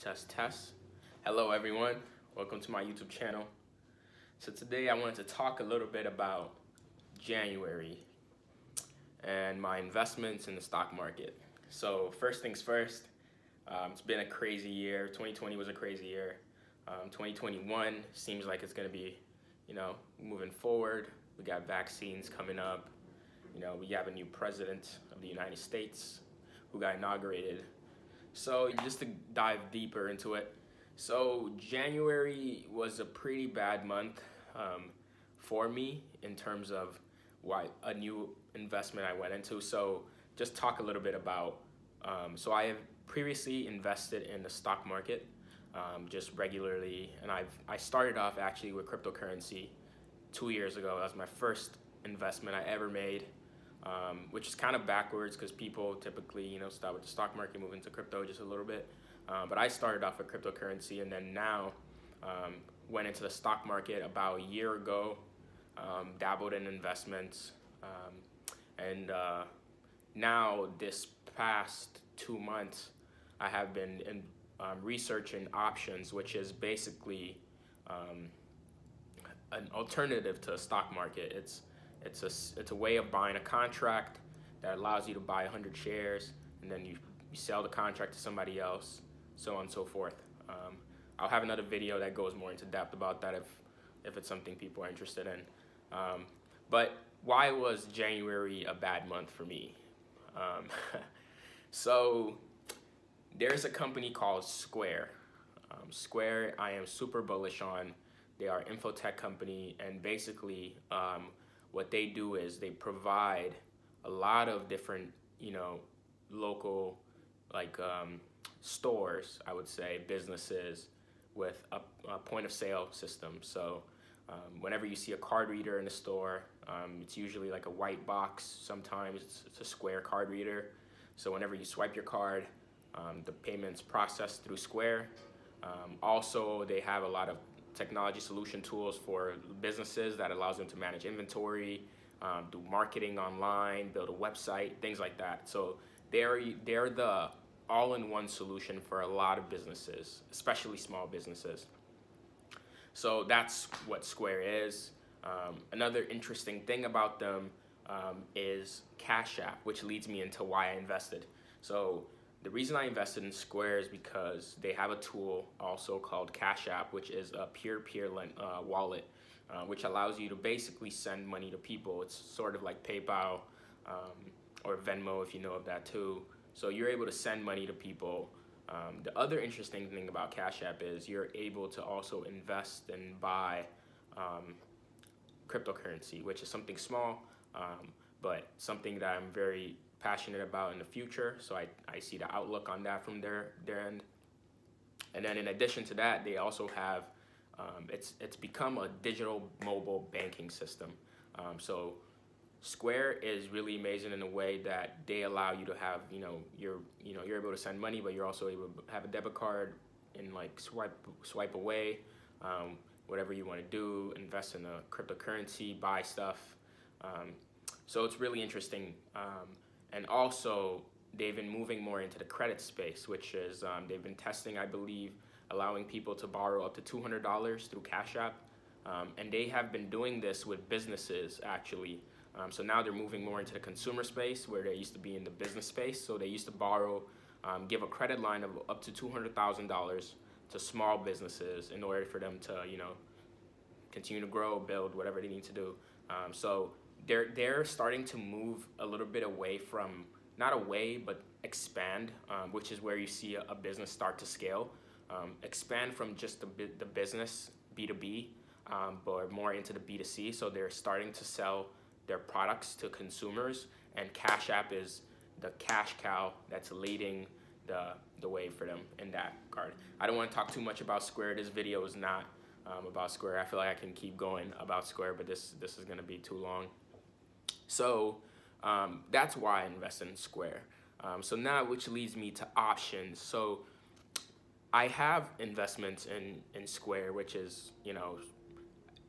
Test. Hello everyone, welcome to my YouTube channel. So today I wanted to talk a little bit about January and my investments in the stock market. So first things first, it's been a crazy year. 2020 was a crazy year. 2021 seems like it's gonna be, moving forward. We got vaccines coming up. We have a new president of the United States who got inaugurated. So just to dive deeper into it, so January was a pretty bad month for me in terms of a new investment I went into. So just talk a little bit about, so I have previously invested in the stock market just regularly, and I started off actually with cryptocurrency 2 years ago. That was my first investment I ever made. Which is kind of backwards because people typically, start with the stock market, move into crypto just a little bit. But I started off with cryptocurrency and then now went into the stock market about a year ago, dabbled in investments. And now this past 2 months, I have been researching options, which is basically an alternative to the stock market. It's a way of buying a contract that allows you to buy 100 shares and then you sell the contract to somebody else, so on and so forth. I'll have another video that goes more into depth about that if it's something people are interested in. But why was January a bad month for me? So there's a company called Square. Square I am super bullish on. They are an infotech company, and basically what they do is they provide a lot of different, local, stores, I would say, businesses with a point of sale system. So whenever you see a card reader in a store, it's usually like a white box. Sometimes it's a Square card reader. So whenever you swipe your card, the payment's processed through Square. Also, they have a lot of technology solution tools for businesses that allows them to manage inventory, do marketing online, build a website, things like that. So they're the all-in-one solution for a lot of businesses, especially small businesses. So that's what Square is. Another interesting thing about them is CashApp, which leads me into why I invested. So the reason I invested in Square is because they have a tool also called CashApp, which is a peer-to-peer wallet, which allows you to basically send money to people. It's sort of like PayPal or Venmo, if you know of that too. So you're able to send money to people. The other interesting thing about CashApp is you're able to also invest and buy cryptocurrency, which is something small, but something that I'm very passionate about in the future. So I see the outlook on that from their end. And then in addition to that, they also have it's become a digital mobile banking system. So Square is really amazing in a way that they allow you to have, you're able to send money, but you're also able to have a debit card and swipe away, whatever you want to do, invest in a cryptocurrency, buy stuff. So it's really interesting. And also, they've been moving more into the credit space, which is they've been testing, I believe, allowing people to borrow up to $200 through CashApp. And they have been doing this with businesses, actually. So now they're moving more into the consumer space where they used to be in the business space. So they used to borrow, give a credit line of up to $200,000 to small businesses in order for them to, continue to grow, build, whatever they need to do. So they're starting to move a little bit away from, not away, but expand, which is where you see a business start to scale. Expand from just the business, B2B, but more into the B2C. So they're starting to sell their products to consumers, and CashApp is the cash cow that's leading the way for them in that regard. I don't want to talk too much about Square. This video is not about Square. I feel like I can keep going about Square, but this is going to be too long. So that's why I invested in Square. So now, which leads me to options. So I have investments in Square, which is,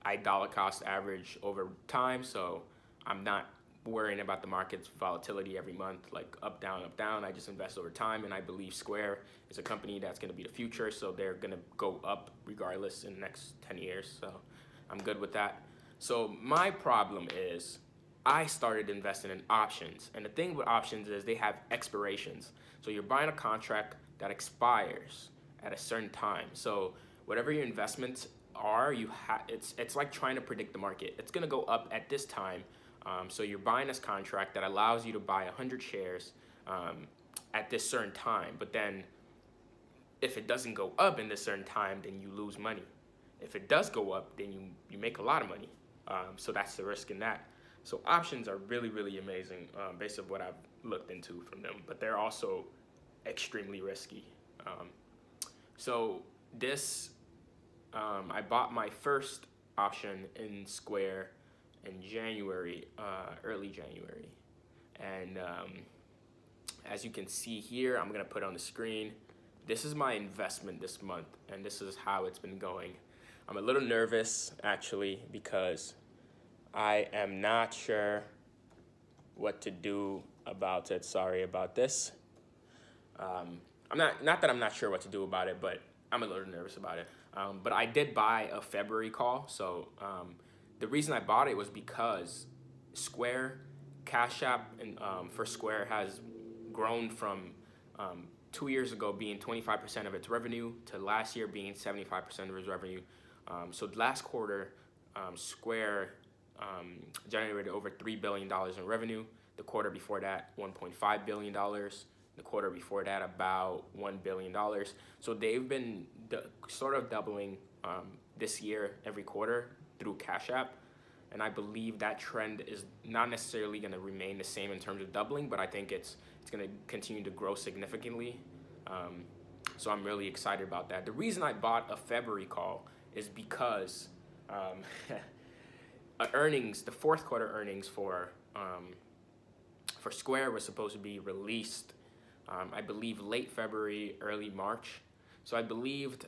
I dollar cost average over time. So I'm not worrying about the market's volatility every month, like up, down, up, down. I just invest over time, and I believe Square is a company that's going to be the future, so they're going to go up regardless in the next 10 years. So I'm good with that. So my problem is I started investing in options, and the thing with options is they have expirations. So you're buying a contract that expires at a certain time. So whatever your investments are, it's like trying to predict the market. It's going to go up at this time. So you're buying this contract that allows you to buy 100 shares at this certain time. But then if it doesn't go up in this certain time, then you lose money. If it does go up, then you make a lot of money. So that's the risk in that. So options are really, really amazing based on what I've looked into from them. But they're also extremely risky. So this, I bought my first option in Square in January, early January. And as you can see here, I'm gonna put on the screen, this is my investment this month, and this is how it's been going. I'm a little nervous actually because I am not sure what to do about it. Sorry about this. I'm not that I'm not sure what to do about it, but I'm a little nervous about it. But I did buy a February call. So the reason I bought it was because Square, CashApp, and for Square has grown from 2 years ago being 25% of its revenue to last year being 75% of its revenue. So last quarter, Square generated over $3 billion in revenue. The quarter before that, $1.5 billion. The quarter before that, about $1 billion. So they've been sort of doubling this year every quarter through CashApp. And I believe that trend is not necessarily going to remain the same in terms of doubling, but I think it's going to continue to grow significantly. So I'm really excited about that. The reason I bought a February call is because the fourth quarter earnings for Square was supposed to be released, I believe late February, early March. So I believed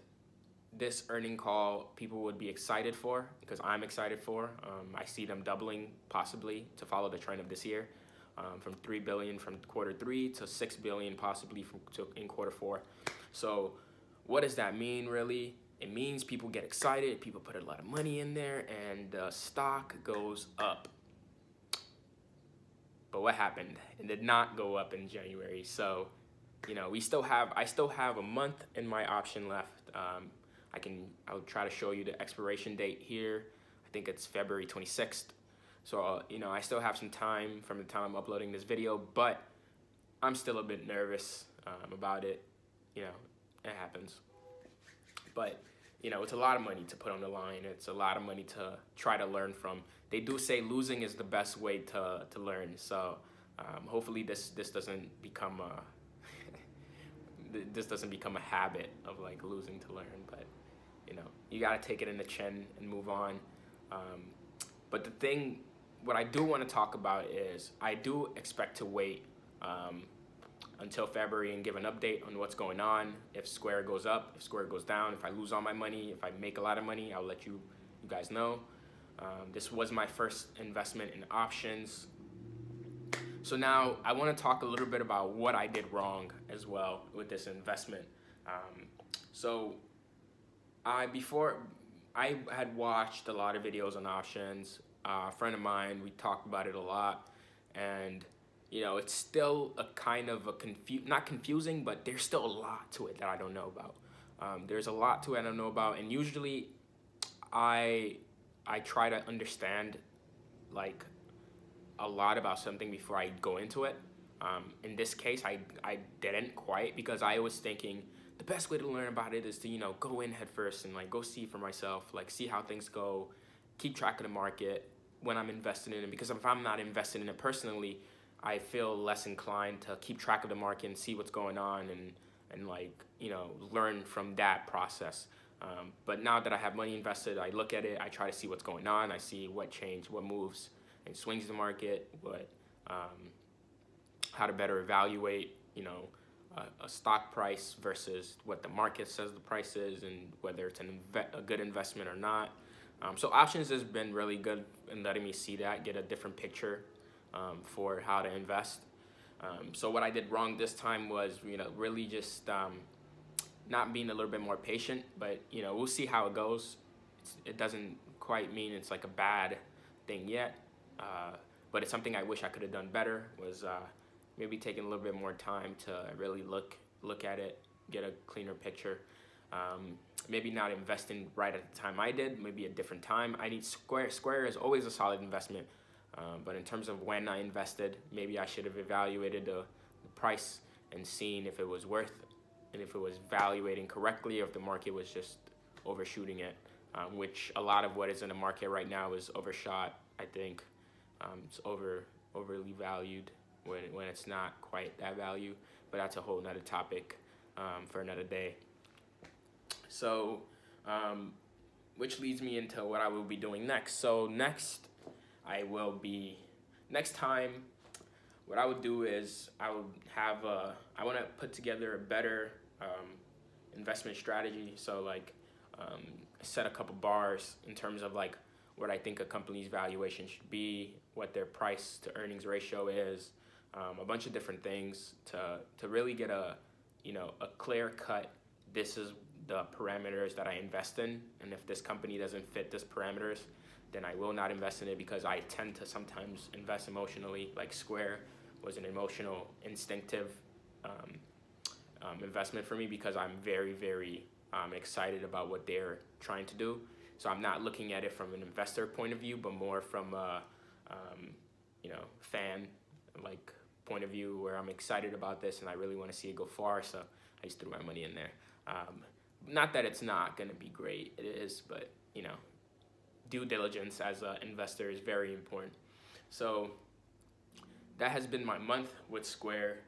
this earning call people would be excited for, because I'm excited for. I see them doubling possibly to follow the trend of this year, from $3 billion from quarter 3 to $6 billion possibly in quarter 4. So what does that mean really? It means people get excited, people put a lot of money in there, and the stock goes up. But what happened? It did not go up in January. So, you know, I still have a month in my option left. I'll try to show you the expiration date here. I think it's February 26th. So, you know, I still have some time from the time I'm uploading this video, but I'm still a bit nervous about it. You know, it happens. But, you know, it's a lot of money to put on the line. It's a lot of money to try to learn from. They do say losing is the best way to learn. So hopefully this doesn't become a habit of like losing to learn. But, you know, you got to take it in the chin and move on. But what I do want to talk about is I do expect to wait until February and give an update on what's going on. If Square goes up, if Square goes down, if I lose all my money, if I make a lot of money, I'll let you guys know. This was my first investment in options. So now I want to talk a little bit about what I did wrong as well with this investment. So before I had watched a lot of videos on options. A friend of mine, we talked about it a lot, and you know, it's still a kind of not confusing, but there's still a lot to it that I don't know about. There's a lot to it I don't know about, and usually I try to understand like a lot about something before I go into it. In this case, I didn't quite, because I was thinking the best way to learn about it is to, you know, go in head first and like go see for myself, like see how things go, keep track of the market when I'm invested in it, because if I'm not invested in it personally, I feel less inclined to keep track of the market and see what's going on and like, you know, learn from that process. But now that I have money invested, I look at it, I try to see what's going on, I see what moves and swings the market, how to better evaluate, you know, a stock price versus what the market says the price is, and whether it's a good investment or not. So options has been really good in letting me see that, get a different picture for how to invest. So what I did wrong this time was, really just not being a little bit more patient, but we'll see how it goes. It doesn't quite mean it's like a bad thing yet, but it's something I wish I could have done better, was maybe taking a little bit more time to really look at it, get a cleaner picture. Maybe not investing right at the time I did, maybe a different time. I need Square. Square is always a solid investment, but in terms of when I invested, maybe I should have evaluated the price and seen if it was worth it, and if it was valuating correctly, or if the market was just overshooting it, which a lot of what is in the market right now is overshot. I think it's overly valued when it's not quite that value, but that's a whole nother topic for another day. So, which leads me into what I will be doing next. So next time, what I would do is I want to put together a better investment strategy. So like set a couple bars in terms of like what I think a company's valuation should be, what their price to earnings ratio is, a bunch of different things to really get a clear cut, this is the parameters that I invest in, and if this company doesn't fit this parameters, then I will not invest in it, because I tend to sometimes invest emotionally. Like Square was an emotional, instinctive investment for me, because I'm very, very excited about what they're trying to do. So I'm not looking at it from an investor point of view, but more from a fan point of view, where I'm excited about this and I really want to see it go far. So I just threw my money in there. Not that it's not going to be great, it is, but due diligence as an investor is very important. So that has been my month with Square.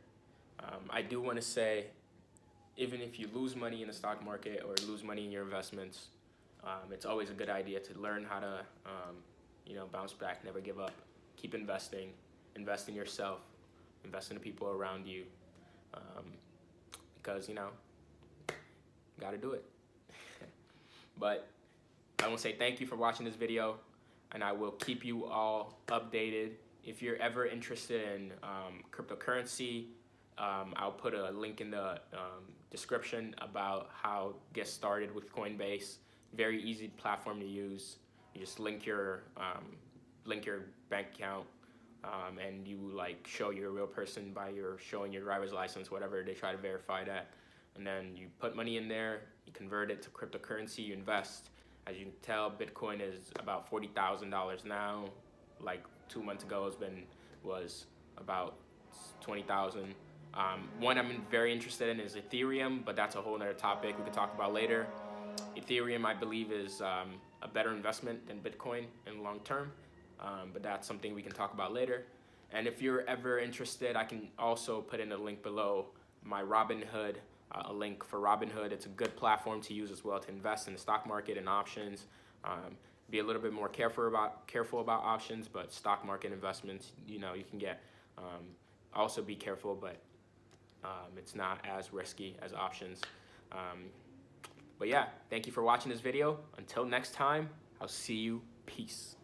I do want to say, even if you lose money in the stock market or lose money in your investments, it's always a good idea to learn how to bounce back, never give up, keep investing, invest in yourself, invest in the people around you, because got to do it. But I want to say thank you for watching this video, and I will keep you all updated. If you're ever interested in cryptocurrency, I'll put a link in the description about how to get started with Coinbase. Very easy platform to use. You just link your bank account, and you show you're a real person by showing your driver's license, whatever they try to verify that. And then you put money in there, you convert it to cryptocurrency, you invest. As you can tell, Bitcoin is about $40,000 now. Like 2 months ago, was about 20,000. One I'm very interested in is Ethereum, but that's a whole other topic we could talk about later. Ethereum, I believe, is a better investment than Bitcoin in the long term, but that's something we can talk about later. And if you're ever interested, I can also put in a link below, my Robinhood, a link for Robinhood. It's a good platform to use as well to invest in the stock market and options. Be a little bit more careful about options, but stock market investments, you can get. Also be careful, but it's not as risky as options. But yeah, thank you for watching this video. Until next time, I'll see you. Peace.